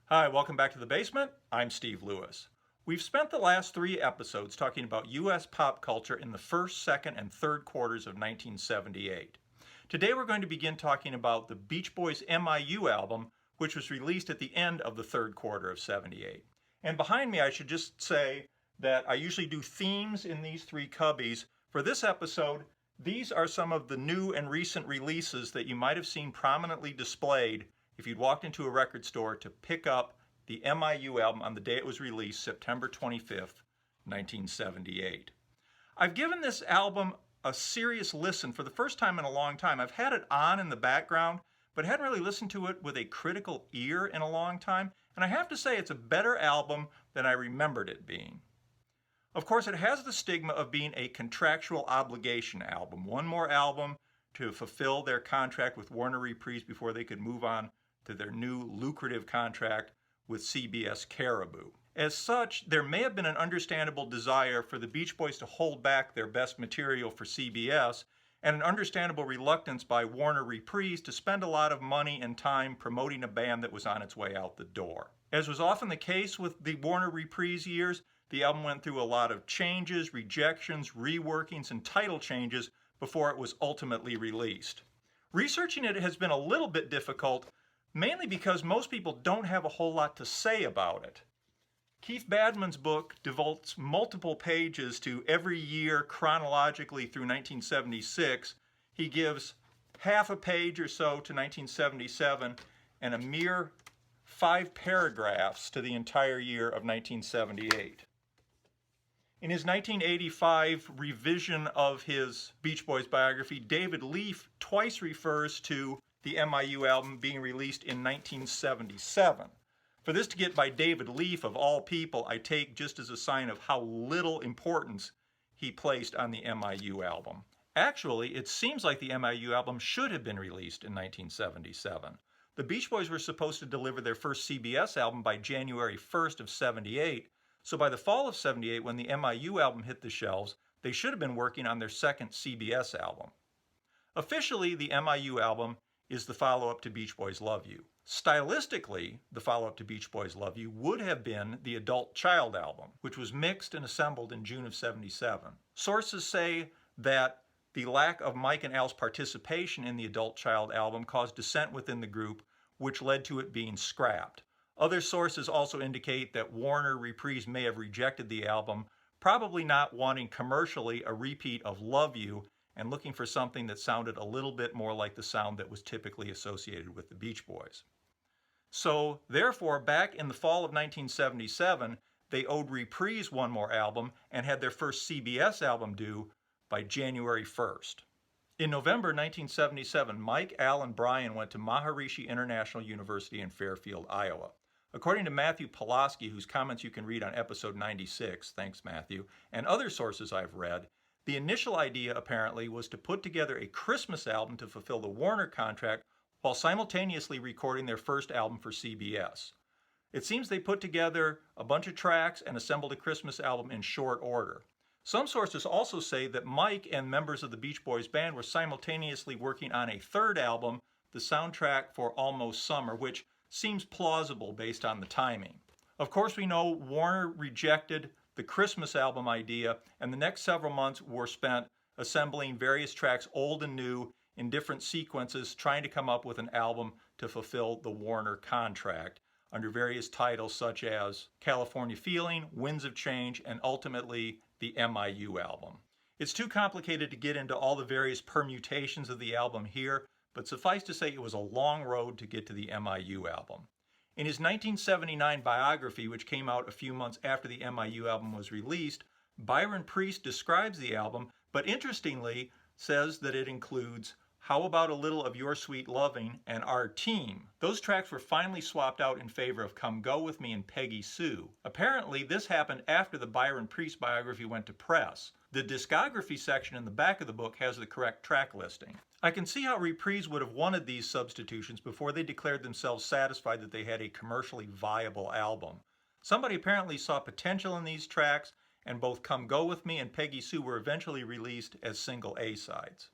Hi, welcome back to the basement. I'm Steve Lewis. We've spent the last 3 episodes talking about U.S. pop culture in the first, second, and third quarters of 1978. Today we're going to begin talking about the Beach Boys' MIU album, which was released at the end of the third quarter of '78. And behind me, I should just say that I usually do themes in these 3 cubbies. For this episode, these are some of the new and recent releases that you might have seen prominently displayed if you'd walked into a record store to pick up the MIU album on the day it was released, September 25th, 1978. I've given this album a serious listen for the first time in a long time. I've had it on in the background, but hadn't really listened to it with a critical ear in a long time. And I have to say it's a better album than I remembered it being. Of course, it has the stigma of being a contractual obligation album. One more album to fulfill their contract with Warner Reprise before they could move on to their new lucrative contract with CBS Caribou. As such, there may have been an understandable desire for the Beach Boys to hold back their best material for CBS, and an understandable reluctance by Warner Reprise to spend a lot of money and time promoting a band that was on its way out the door. As was often the case with the Warner Reprise years, the album went through a lot of changes, rejections, reworkings, and title changes before it was ultimately released. Researching it has been a little bit difficult, mainly because most people don't have a whole lot to say about it. Keith Badman's book devotes multiple pages to every year chronologically through 1976. He gives half a page or so to 1977 and a mere 5 paragraphs to the entire year of 1978. In his 1985 revision of his Beach Boys biography, David Leaf twice refers to the MIU album being released in 1977. For this to get by David Leaf, of all people, I take just as a sign of how little importance he placed on the MIU album. Actually, it seems like the MIU album should have been released in 1977. The Beach Boys were supposed to deliver their first CBS album by January 1st of '78, so by the fall of '78, when the MIU album hit the shelves, they should have been working on their second CBS album. Officially, the MIU album is the follow-up to Beach Boys' Love You. Stylistically, the follow-up to Beach Boys' Love You would have been the Adult Child album, which was mixed and assembled in June of '77. Sources say that the lack of Mike and Al's participation in the Adult Child album caused dissent within the group, which led to it being scrapped. Other sources also indicate that Warner Reprise may have rejected the album, probably not wanting commercially a repeat of Love You and looking for something that sounded a little bit more like the sound that was typically associated with the Beach Boys. So, therefore, back in the fall of 1977, they owed Reprise one more album and had their first CBS album due by January 1st. In November 1977, Mike, Al, and Brian went to Maharishi International University in Fairfield, Iowa. According to Matthew Pulaski, whose comments you can read on episode 96, thanks Matthew, and other sources I've read, the initial idea apparently was to put together a Christmas album to fulfill the Warner contract while simultaneously recording their first album for CBS. It seems they put together a bunch of tracks and assembled a Christmas album in short order. Some sources also say that Mike and members of the Beach Boys band were simultaneously working on a third album, the soundtrack for Almost Summer, which seems plausible based on the timing. Of course, we know Warner rejected the Christmas album idea, and the next several months were spent assembling various tracks, old and new, in different sequences, trying to come up with an album to fulfill the Warner contract under various titles such as California Feeling, Winds of Change, and ultimately the MIU album. It's too complicated to get into all the various permutations of the album here, but suffice to say it was a long road to get to the MIU album. In his 1979 biography, which came out a few months after the MIU album was released, Byron Priest describes the album, but interestingly says that it includes How About a Little of Your Sweet Loving and Our Team. Those tracks were finally swapped out in favor of Come Go With Me and Peggy Sue. Apparently, this happened after the Byron Priest biography went to press. The discography section in the back of the book has the correct track listing. I can see how Reprise would have wanted these substitutions before they declared themselves satisfied that they had a commercially viable album. Somebody apparently saw potential in these tracks, and both Come Go With Me and Peggy Sue were eventually released as single A-sides.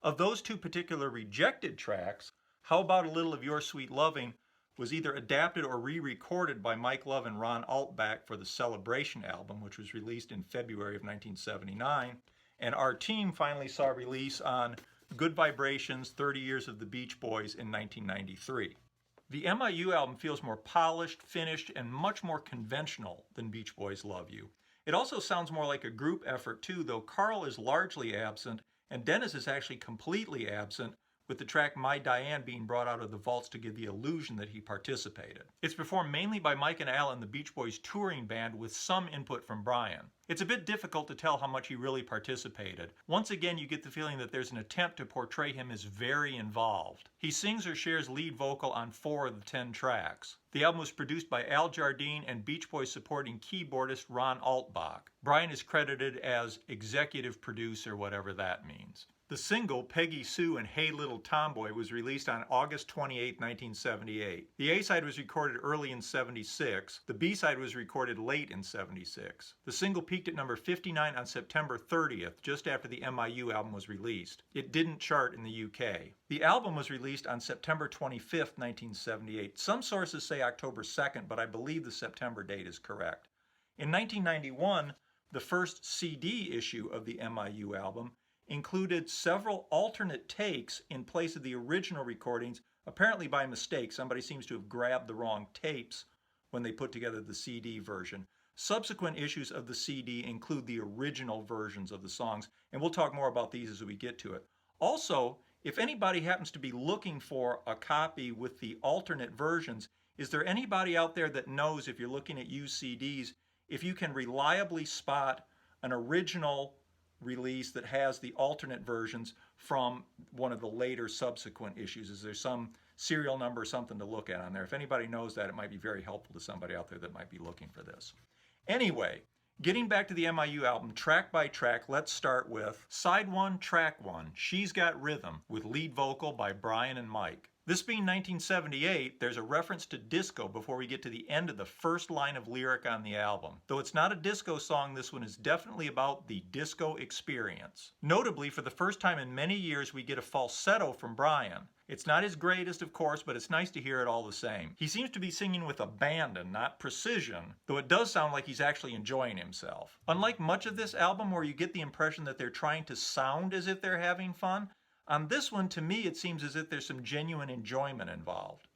Of those 2 particular rejected tracks, How About a Little of Your Sweet Loving was either adapted or re-recorded by Mike Love and Ron Altbach for the Celebration album, which was released in February of 1979. And our team finally saw release on Good Vibrations, 30 Years of the Beach Boys in 1993. The MIU album feels more polished, finished, and much more conventional than Beach Boys Love You. It also sounds more like a group effort too, though Carl is largely absent and Dennis is actually completely absent, with the track My Diane being brought out of the vaults to give the illusion that he participated. It's performed mainly by Mike and Al and the Beach Boys touring band with some input from Brian. It's a bit difficult to tell how much he really participated. Once again, you get the feeling that there's an attempt to portray him as very involved. He sings or shares lead vocal on 4 of the 10 tracks. The album was produced by Al Jardine and Beach Boys supporting keyboardist Ron Altbach. Brian is credited as executive producer, whatever that means. The single, Peggy Sue and Hey Little Tomboy, was released on August 28, 1978. The A-side was recorded early in 76. The B-side was recorded late in 76. The single peaked at number 59 on September 30th, just after the MIU album was released. It didn't chart in the UK. The album was released on September 25th, 1978. Some sources say October 2nd, but I believe the September date is correct. In 1991, the first CD issue of the MIU album included several alternate takes in place of the original recordings, apparently by mistake. Somebody seems to have grabbed the wrong tapes when they put together the CD version. Subsequent issues of the CD include the original versions of the songs, and we'll talk more about these as we get to it. Also, if anybody happens to be looking for a copy with the alternate versions, is there anybody out there that knows, if you're looking at used CDs, if you can reliably spot an original release that has the alternate versions from one of the later subsequent issues? Is there some serial number or something to look at on there? If anybody knows that, it might be very helpful to somebody out there that might be looking for this. Anyway, getting back to the MIU album, track by track, let's start with Side 1, Track 1, She's Got Rhythm, with lead vocal by Brian and Mike. This being 1978, there's a reference to disco before we get to the end of the first line of lyric on the album. Though it's not a disco song, this one is definitely about the disco experience. Notably, for the first time in many years, we get a falsetto from Brian. It's not his greatest, of course, but it's nice to hear it all the same. He seems to be singing with abandon, not precision, though it does sound like he's actually enjoying himself. Unlike much of this album where you get the impression that they're trying to sound as if they're having fun, on this one, to me, it seems as if there's some genuine enjoyment involved.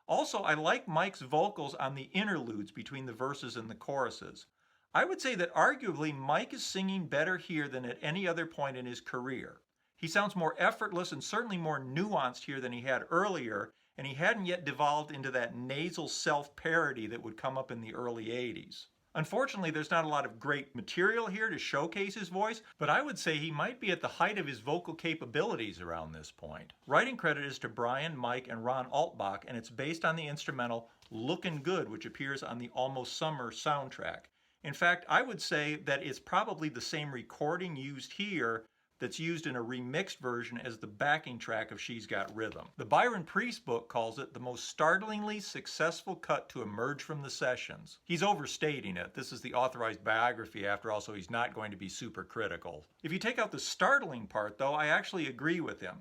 Also, I like Mike's vocals on the interludes between the verses and the choruses. I would say that arguably Mike is singing better here than at any other point in his career. He sounds more effortless and certainly more nuanced here than he had earlier, and he hadn't yet devolved into that nasal self-parody that would come up in the early 80s. Unfortunately, there's not a lot of great material here to showcase his voice, but I would say he might be at the height of his vocal capabilities around this point. Writing credit is to Brian, Mike, and Ron Altbach, and it's based on the instrumental Lookin' Good, which appears on the Almost Summer soundtrack. In fact, I would say that it's probably the same recording used here that's used in a remixed version as the backing track of She's Got Rhythm. The Byron Priest book calls it the most startlingly successful cut to emerge from the sessions. He's overstating it. This is the authorized biography after all, so he's not going to be super critical. If you take out the startling part though, I actually agree with him.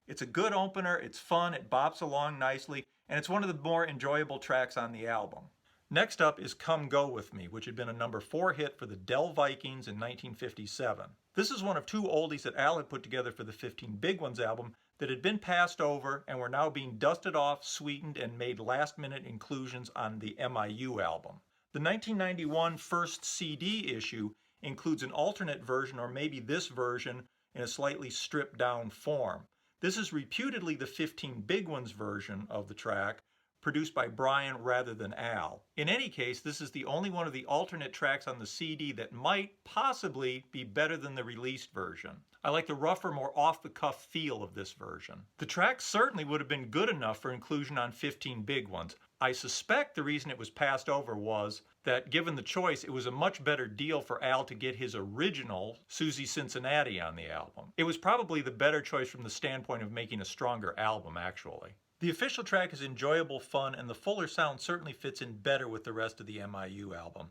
It's a good opener, it's fun, it bops along nicely, and it's one of the more enjoyable tracks on the album. Next up is Come Go With Me, which had been a number 4 hit for the Del Vikings in 1957. This is one of 2 oldies that Al had put together for the 15 Big Ones album that had been passed over and were now being dusted off, sweetened, and made last-minute inclusions on the MIU album. The 1991 first CD issue includes an alternate version, or maybe this version, in a slightly stripped-down form. This is reputedly the 15 Big Ones version of the track, produced by Brian rather than Al. In any case, this is the only one of the alternate tracks on the CD that might possibly be better than the released version. I like the rougher, more off-the-cuff feel of this version. The track certainly would have been good enough for inclusion on 15 Big Ones. I suspect the reason it was passed over was that, given the choice, it was a much better deal for Al to get his original Susie Cincinnati on the album. It was probably the better choice from the standpoint of making a stronger album, actually. The official track is enjoyable fun, and the fuller sound certainly fits in better with the rest of the MIU album.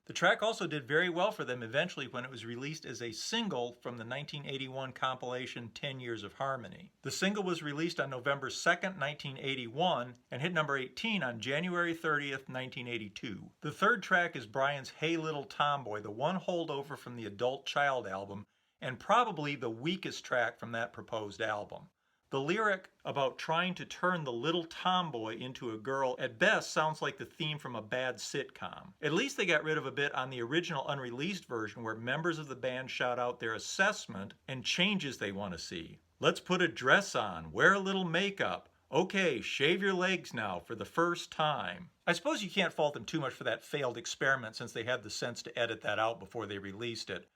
The track also did very well for them eventually when it was released as a single from the 1981 compilation 10 Years of Harmony. The single was released on November 2nd, 1981 and hit number 18 on January 30th, 1982. The third track is Brian's Hey Little Tomboy, the one holdover from the Adult Child album and probably the weakest track from that proposed album. The lyric about trying to turn the little tomboy into a girl at best sounds like the theme from a bad sitcom. At least they got rid of a bit on the original unreleased version where members of the band shout out their assessment and changes they want to see. Let's put a dress on, wear a little makeup. Okay, shave your legs now for the first time. I suppose you can't fault them too much for that failed experiment since they had the sense to edit that out before they released it.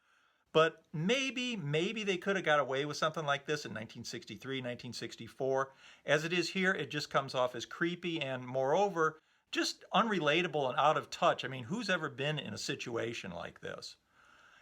But maybe they could have got away with something like this in 1963, 1964. As it is here, it just comes off as creepy and, moreover, just unrelatable and out of touch. I mean, who's ever been in a situation like this?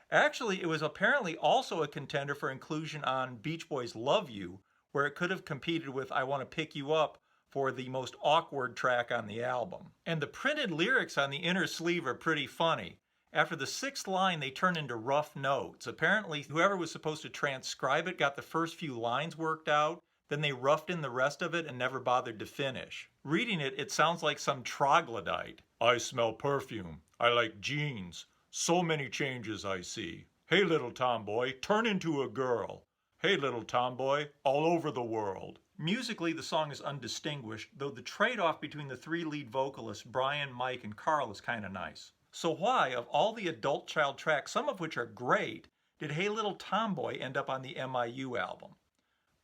Actually, it was apparently also a contender for inclusion on Beach Boys' Love You, where it could have competed with I Want to Pick You Up for the most awkward track on the album. And the printed lyrics on the inner sleeve are pretty funny. After the sixth line, they turn into rough notes. Apparently, whoever was supposed to transcribe it got the first few lines worked out, then they roughed in the rest of it and never bothered to finish. Reading it, it sounds like some troglodyte. I smell perfume. I like jeans. So many changes I see. Hey, little tomboy, turn into a girl. Hey, little tomboy, all over the world. Musically, the song is undistinguished, though the trade-off between the three lead vocalists, Brian, Mike, and Carl, is kind of nice. So why, of all the Adult Child tracks, some of which are great, did Hey Little Tomboy end up on the MIU album?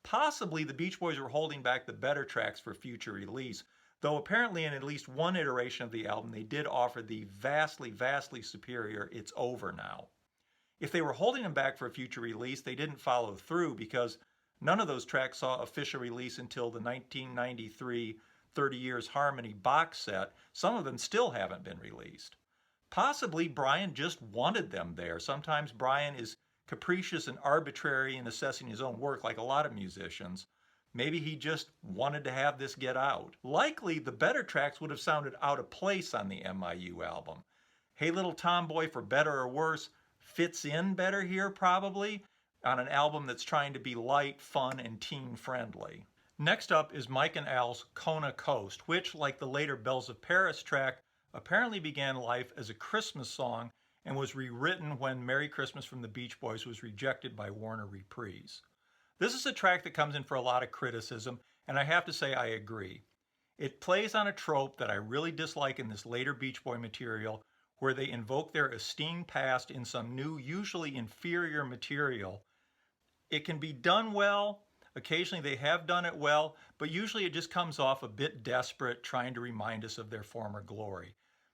Possibly the Beach Boys were holding back the better tracks for future release, though apparently in at least one iteration of the album they did offer the vastly superior It's Over Now. If they were holding them back for a future release, they didn't follow through because none of those tracks saw official release until the 1993 30 Years Harmony box set. Some of them still haven't been released. Possibly Brian just wanted them there. Sometimes Brian is capricious and arbitrary in assessing his own work like a lot of musicians. Maybe he just wanted to have this get out. Likely the better tracks would have sounded out of place on the MIU album. Hey Little Tomboy, for better or worse, fits in better here probably on an album that's trying to be light, fun, and teen friendly. Next up is Mike and Al's Kona Coast, which, like the later Bells of Paris track, apparently began life as a Christmas song and was rewritten when Merry Christmas from the Beach Boys was rejected by Warner Reprise. This is a track that comes in for a lot of criticism, and I have to say I agree. It plays on a trope that I really dislike in this later Beach Boy material, where they invoke their esteemed past in some new, usually inferior material. It can be done well. Occasionally they have done it well, but usually it just comes off a bit desperate, trying to remind us of their former glory.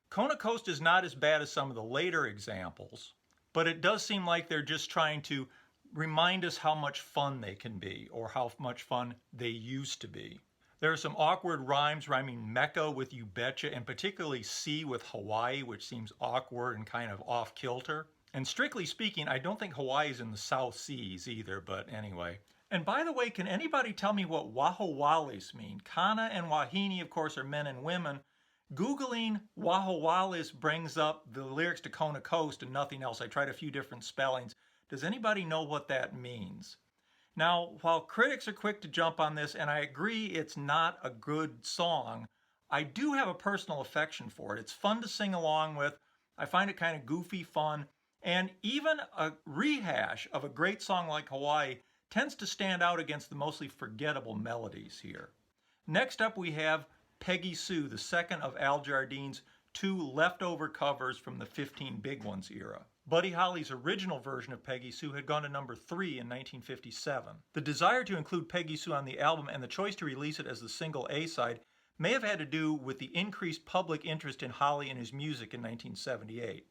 Kona Coast is not as bad as some of the later examples, but it does seem like they're just trying to remind us how much fun they can be, or how much fun they used to be. There are some awkward rhymes rhyming Mecca with You Betcha, and particularly sea with Hawaii, which seems awkward and kind of off-kilter. And strictly speaking, I don't think Hawaii is in the South Seas either, but anyway. And by the way, can anybody tell me what wahawalis mean? Kana and wahine, of course, are men and women. Googling wahawalis brings up the lyrics to Kona Coast and nothing else. I tried a few different spellings. Does anybody know what that means? Now, while critics are quick to jump on this, and I agree it's not a good song, I do have a personal affection for it. It's fun to sing along with. I find it kind of goofy fun. And even a rehash of a great song like Hawaii tends to stand out against the mostly forgettable melodies here. Next up we have Peggy Sue, the second of Al Jardine's two leftover covers from the 15 Big Ones era. Buddy Holly's original version of Peggy Sue had gone to number 3 in 1957. The desire to include Peggy Sue on the album and the choice to release it as the single A-side may have had to do with the increased public interest in Holly and his music in 1978.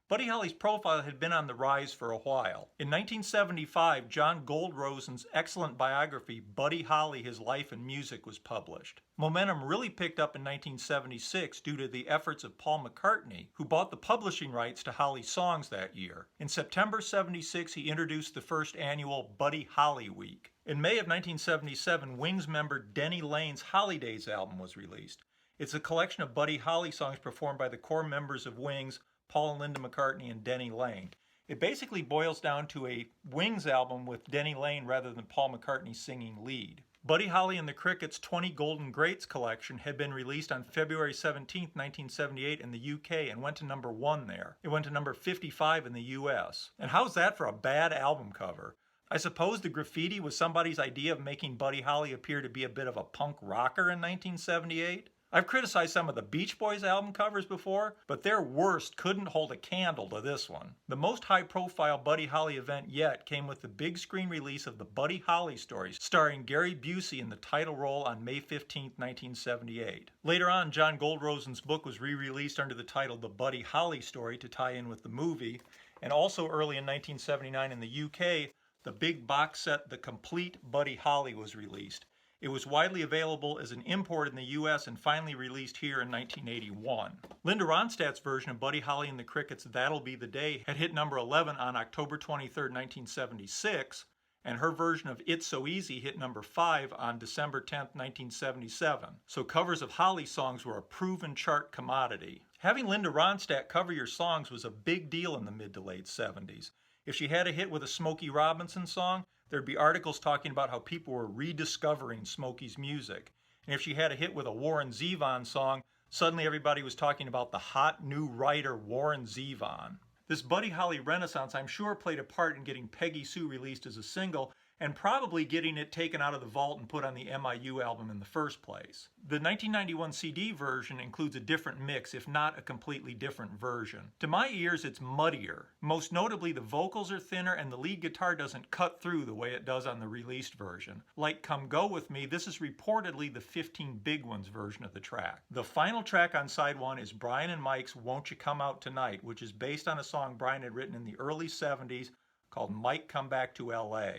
Buddy Holly's profile had been on the rise for a while. In 1975, John Goldrosen's excellent biography, Buddy Holly, His Life and Music, was published. Momentum really picked up in 1976 due to the efforts of Paul McCartney, who bought the publishing rights to Holly's songs that year. In September '76, he introduced the first annual Buddy Holly Week. In May of 1977, Wings member Denny Lane's Holidays album was released. It's a collection of Buddy Holly songs performed by the core members of Wings, Paul and Linda McCartney and Denny Laine. It basically boils down to a Wings album with Denny Laine rather than Paul McCartney singing lead. Buddy Holly and the Crickets' 20 Golden Greats collection had been released on February 17, 1978 in the UK and went to number 1 there. It went to number 55 in the US. And how's that for a bad album cover? I suppose the graffiti was somebody's idea of making Buddy Holly appear to be a bit of a punk rocker in 1978. I've criticized some of the Beach Boys album covers before, but their worst couldn't hold a candle to this one. The most high-profile Buddy Holly event yet came with the big screen release of the Buddy Holly Story, starring Gary Busey in the title role on May 15, 1978. Later on, John Goldrosen's book was re-released under the title The Buddy Holly Story to tie in with the movie, and also early in 1979 in the UK, the big box set The Complete Buddy Holly was released. It was widely available as an import in the US and finally released here in 1981. Linda Ronstadt's version of Buddy Holly and the Crickets' That'll Be the Day had hit number 11 on October 23, 1976, and her version of It's So Easy hit number 5 on December 10, 1977. So covers of Holly songs were a proven chart commodity. Having Linda Ronstadt cover your songs was a big deal in the mid to late 70s. If she had a hit with a Smokey Robinson song, there'd be articles talking about how people were rediscovering Smokey's music. And if she had a hit with a Warren Zevon song, suddenly everybody was talking about the hot new writer Warren Zevon. This Buddy Holly renaissance, I'm sure, played a part in getting Peggy Sue released as a single, and probably getting it taken out of the vault and put on the MIU album in the first place. The 1991 CD version includes a different mix, if not a completely different version. To my ears, it's muddier. Most notably, the vocals are thinner and the lead guitar doesn't cut through the way it does on the released version. Like Come Go With Me, this is reportedly the 15 Big Ones version of the track. The final track on side 1 is Brian and Mike's Won't You Come Out Tonight, which is based on a song Brian had written in the early 70s called Mike Come Back to LA.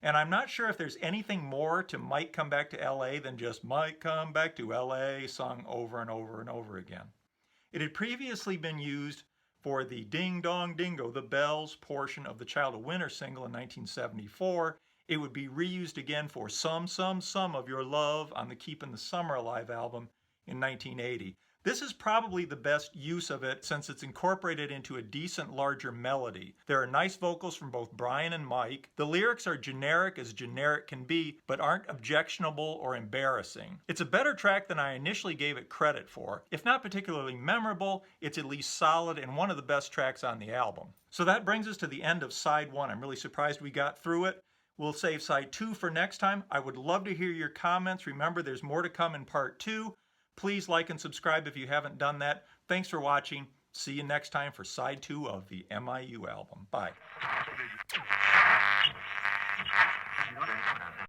And I'm not sure if there's anything more to Mike Come Back to LA than just Mike Come Back to LA sung over and over and over again. It had previously been used for the Ding Dong Dingo the Bells portion of the Child of Winter single in 1974. It would be reused again for Some of Your Love on the Keepin' the Summer Alive album in 1980. This is probably the best use of it since it's incorporated into a decent larger melody. There are nice vocals from both Brian and Mike. The lyrics are generic as generic can be, but aren't objectionable or embarrassing. It's a better track than I initially gave it credit for. If not particularly memorable, it's at least solid and one of the best tracks on the album. So that brings us to the end of side 1. I'm really surprised we got through it. We'll save side 2 for next time. I would love to hear your comments. Remember, there's more to come in part 2. Please like and subscribe if you haven't done that. Thanks for watching. See you next time for side 2 of the MIU album. Bye.